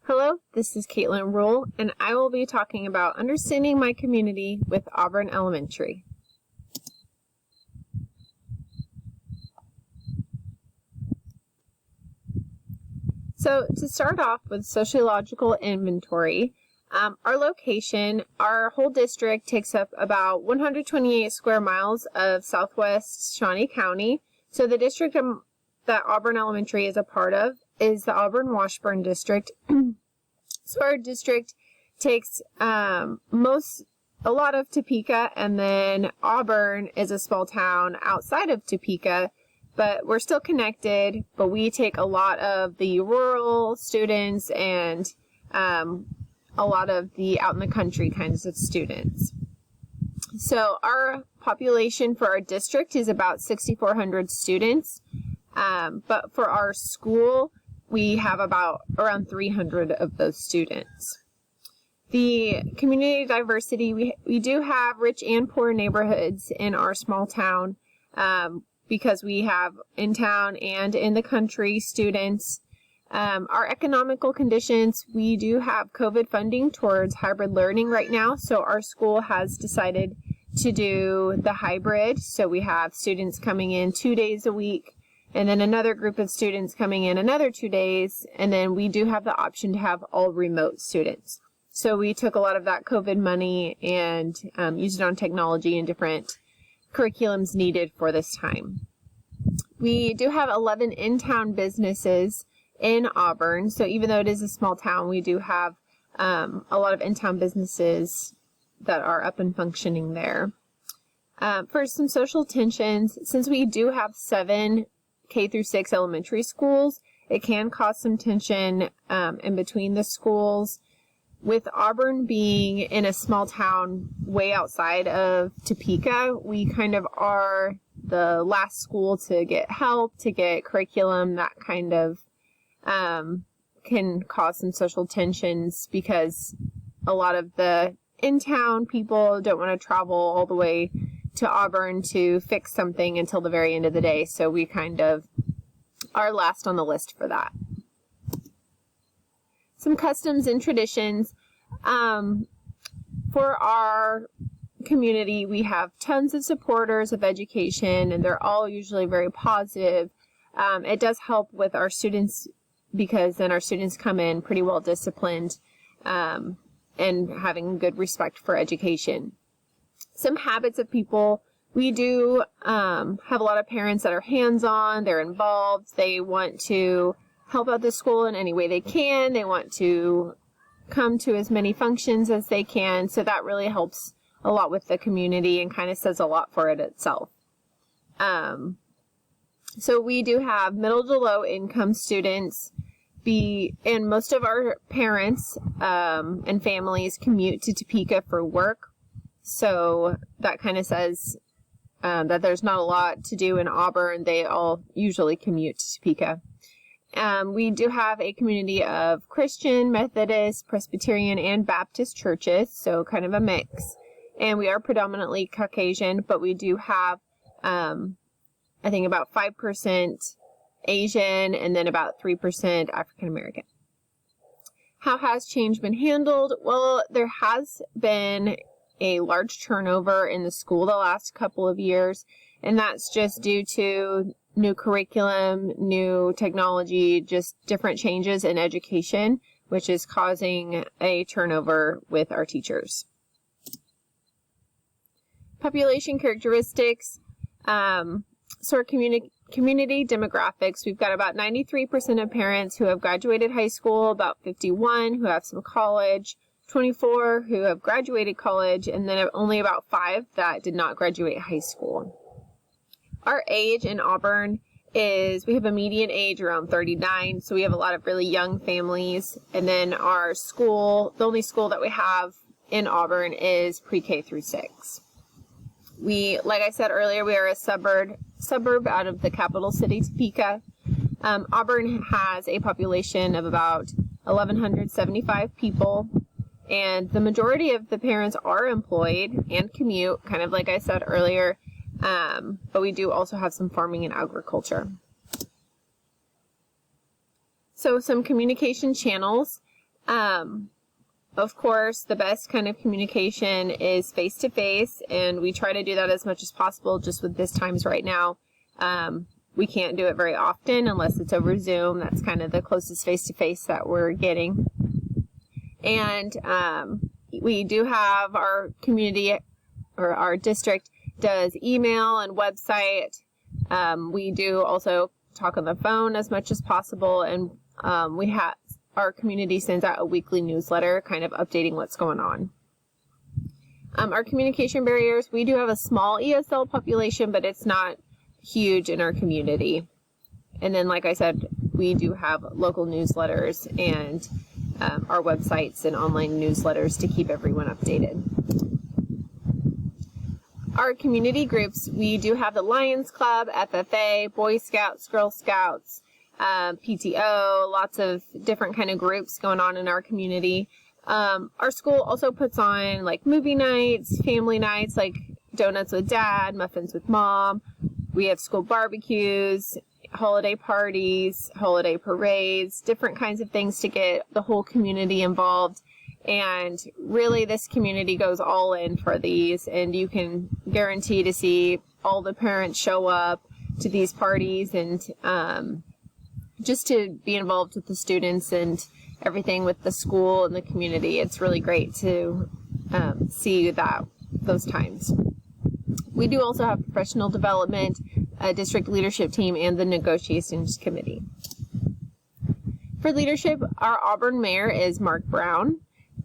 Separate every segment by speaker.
Speaker 1: Hello, this is Caitlin Rule, and I will be talking about understanding my community with Auburn Elementary. So to start off with sociological inventory, our location, our whole district takes up about 128 square miles of southwest Shawnee County. So the district that Auburn Elementary is a part of is the Auburn-Washburn district. So our district takes a lot of Topeka, and then Auburn is a small town outside of Topeka, but we're still connected, but we take a lot of the rural students and a lot of the out in the country kinds of students. So our population for our district is about 6,400 students, but for our school, we have around 300 of those students. The community diversity, we do have rich and poor neighborhoods in our small town because we have in town and in the country students. Our economical conditions, we do have COVID funding towards hybrid learning right now, so our school has decided to do the hybrid. So we have students coming in 2 days a week, and then another group of students coming in another 2 days, and then we do have the option to have all remote students. So we took a lot of that COVID money and used it on technology and different curriculums needed for this time. We do have 11 in-town businesses in Auburn, so even though it is a small town, we do have a lot of in-town businesses that are up and functioning there. For some social tensions, since we do have 7 K-6 elementary schools, it can cause some tension in between the schools. With Auburn being in a small town way outside of Topeka, we kind of are the last school to get help, to get curriculum. That kind of can cause some social tensions because a lot of the in-town people don't want to travel all the way to Auburn to fix something until the very end of the day, so we kind of are last on the list for that. Some customs and traditions. For our community, we have tons of supporters of education, and they're all usually very positive. It does help with our students because then our students come in pretty well disciplined and having good respect for education. Some habits of people, we do have a lot of parents that are hands-on, they're involved, they want to help out the school in any way they can, they want to come to as many functions as they can, so that really helps a lot with the community and kind of says a lot for it itself. So we do have middle to low income students, and most of our parents and families commute to Topeka for work. So that kind of says that there's not a lot to do in Auburn. They all usually commute to Topeka. We do have a community of Christian, Methodist, Presbyterian, and Baptist churches, so kind of a mix. And we are predominantly Caucasian, but we do have, I think, about 5% Asian and then about 3% African American. How has change been handled? Well, there has been a large turnover in the school the last couple of years, and that's just due to new curriculum, new technology, just different changes in education, which is causing a turnover with our teachers. Population characteristics. So our community demographics, we've got about 93% of parents who have graduated high school, about 51 who have some college, 24 who have graduated college, and then only about 5 that did not graduate high school. Our age in Auburn is, we have a median age around 39, so we have a lot of really young families. And then our school, the only school that we have in Auburn is pre-K through 6. We, like I said earlier, we are a suburb out of the capital city, Topeka. Auburn has a population of about 1,175 people. And the majority of the parents are employed and commute, kind of like I said earlier, but we do also have some farming and agriculture. So some communication channels. Of course, the best kind of communication is face-to-face, and we try to do that as much as possible. Just with this times right now, we can't do it very often unless it's over Zoom. That's kind of the closest face-to-face that we're getting. And we do have our community, or our district does email and website. We do also talk on the phone as much as possible, and our community sends out a weekly newsletter kind of updating what's going on. Our communication barriers, we do have a small ESL population, but it's not huge in our community. And then, like I said, we do have local newsletters and our websites and online newsletters to keep everyone updated. Our community groups, we do have the Lions Club, FFA, Boy Scouts, Girl Scouts, PTO, lots of different kind of groups going on in our community. Our school also puts on like movie nights, family nights, like donuts with dad, muffins with mom. We have school barbecues, holiday parties, holiday parades, different kinds of things to get the whole community involved. And really, this community goes all in for these, and you can guarantee to see all the parents show up to these parties, and just to be involved with the students and everything with the school and the community. It's really great to see those times. We do also have professional development, a district leadership team, and the negotiations committee. For leadership, our Auburn mayor is Mark Brown.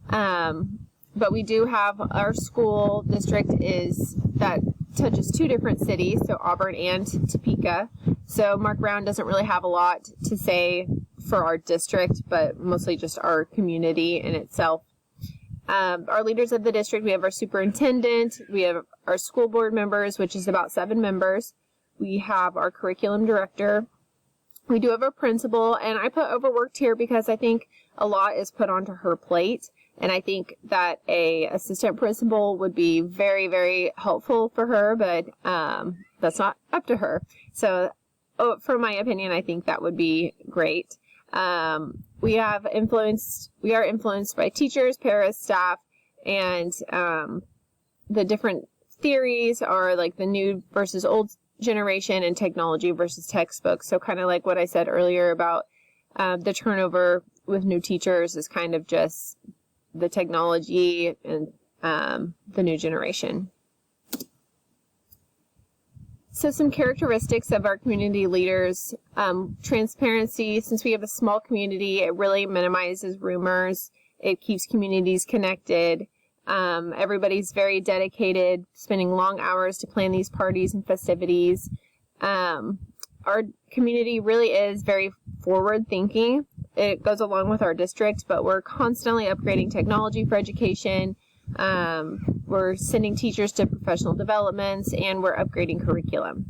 Speaker 1: But we do have our school district that touches two different cities, so Auburn and Topeka. So Mark Brown doesn't really have a lot to say for our district, but mostly just our community in itself. Our leaders of the district, we have our superintendent, we have our school board members, which is about 7 members. We have our curriculum director. We do have a principal, and I put overworked here because I think a lot is put onto her plate. And I think that a assistant principal would be very, very helpful for her, but that's not up to her. So, for my opinion, I think that would be great. We are influenced by teachers, paras, staff, and the different theories are like the new versus old generation and technology versus textbooks. So kind of like what I said earlier about the turnover with new teachers is kind of just the technology and the new generation. So some characteristics of our community leaders. Transparency. Since we have a small community, it really minimizes rumors. It keeps communities connected. Everybody's very dedicated, spending long hours to plan these parties and festivities. Our community really is very forward thinking. It goes along with our district, but we're constantly upgrading technology for education. We're sending teachers to professional developments, and we're upgrading curriculum.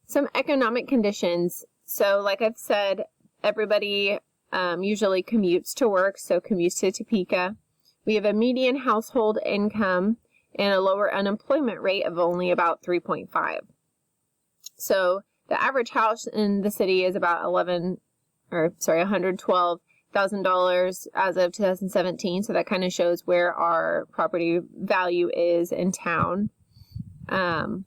Speaker 1: Some economic conditions. So like I've said, everybody usually commutes to work, so commutes to Topeka. We have a median household income and a lower unemployment rate of only about 3.5. So the average house in the city is about $112,000 as of 2017. So that kind of shows where our property value is in town. And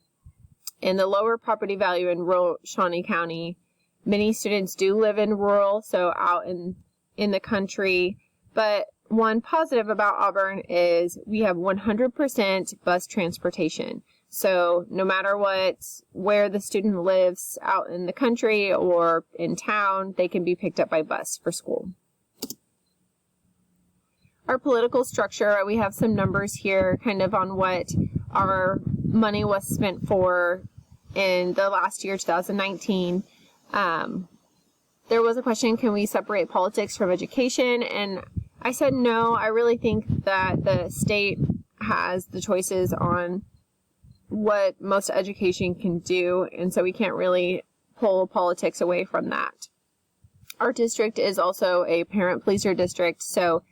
Speaker 1: the lower property value in rural Shawnee County. Many students do live in rural, so out in the country. But one positive about Auburn is we have 100% bus transportation. So no matter where the student lives out in the country or in town, they can be picked up by bus for school. Our political structure, we have some numbers here kind of on what our money was spent for in the last year, 2019. There was a question, can we separate politics from education? And I said no. I really think that the state has the choices on what most education can do, and so we can't really pull politics away from that. Our district is also a parent pleaser district, so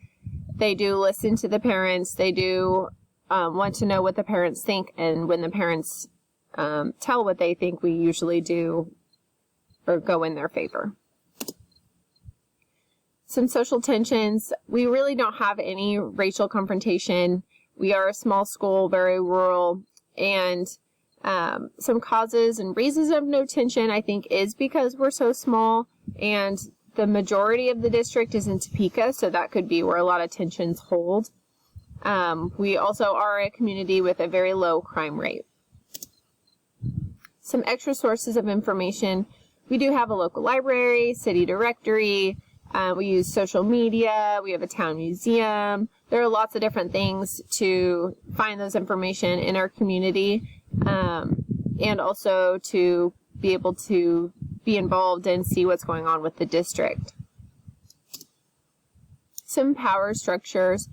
Speaker 1: they do listen to the parents. They do want to know what the parents think, and when the parents tell what they think, we usually do or go in their favor. Some social tensions. We really don't have any racial confrontation. We are a small school, very rural, and some causes and reasons of no tension, I think, is because we're so small, and the majority of the district is in Topeka, so that could be where a lot of tensions hold. We also are a community with a very low crime rate. Some extra sources of information. We do have a local library, city directory. We use social media. We have a town museum. There are lots of different things to find those information in our community, and also to be able to be involved and see what's going on with the district. Some power structures.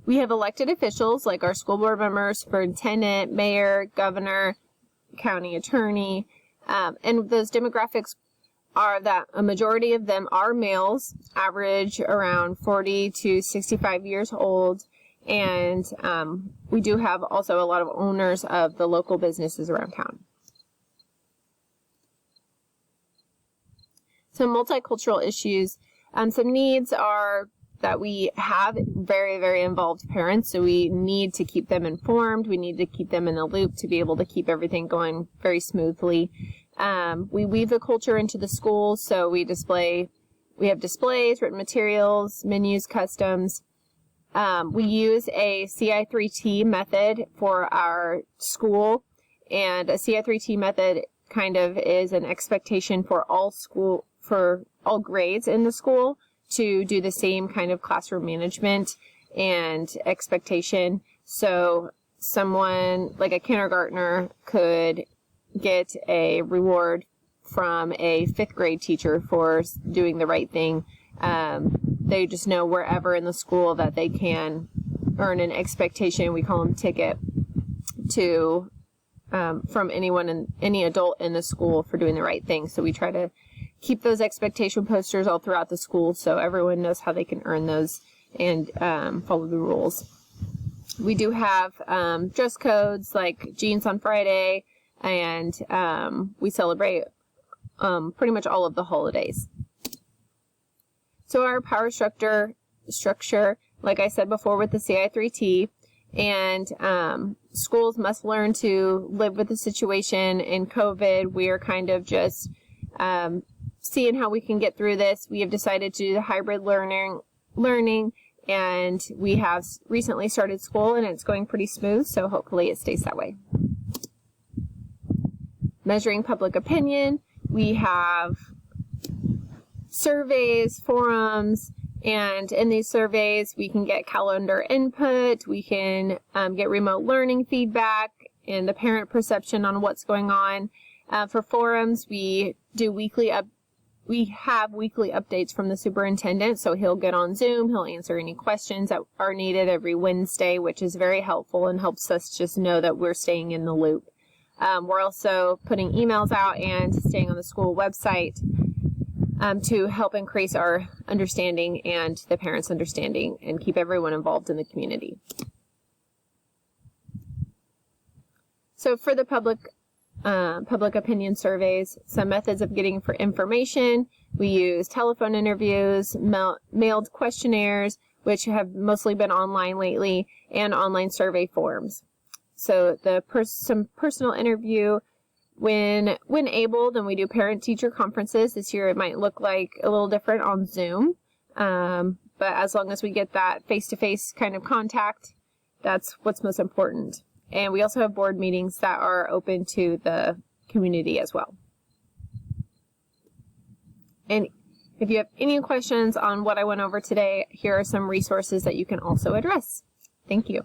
Speaker 1: We have elected officials like our school board members, superintendent, mayor, governor, county attorney, and those demographics are that a majority of them are males, average around 40 to 65 years old, and we do have also a lot of owners of the local businesses around town. Some multicultural issues. Some needs are that we have very, very involved parents, so we need to keep them informed. We need to keep them in the loop to be able to keep everything going very smoothly. We weave the culture into the schools, so we have displays, written materials, menus, customs. We use a CI3T method for our school, and a CI3T method kind of is an expectation for all grades in the school to do the same kind of classroom management and expectation. So someone like a kindergartner could get a reward from a 5th grade teacher for doing the right thing. They just know wherever in the school that they can earn an expectation, we call them ticket, to from any adult in the school for doing the right thing. So we try to keep those expectation posters all throughout the school so everyone knows how they can earn those and follow the rules. We do have dress codes like jeans on Friday, and we celebrate pretty much all of the holidays. So our power structure, like I said before with the CI3T, and schools must learn to live with the situation. In COVID, we are kind of just seeing how we can get through this. We have decided to do the hybrid learning, and we have recently started school, and it's going pretty smooth, so hopefully it stays that way. Measuring public opinion. We have surveys, forums, and in these surveys we can get calendar input, we can get remote learning feedback and the parent perception on what's going on. For forums, we have weekly updates from the superintendent, so he'll get on Zoom, he'll answer any questions that are needed every Wednesday, which is very helpful and helps us just know that we're staying in the loop. We're also putting emails out and staying on the school website to help increase our understanding and the parents' understanding and keep everyone involved in the community. So for the public opinion surveys, some methods of getting for information. We use telephone interviews, mailed questionnaires, which have mostly been online lately, and online survey forms. So some personal interview. When able, then we do parent-teacher conferences. This year it might look like a little different on Zoom, but as long as we get that face-to-face kind of contact, that's what's most important. And we also have board meetings that are open to the community as well. And if you have any questions on what I went over today, here are some resources that you can also address. Thank you.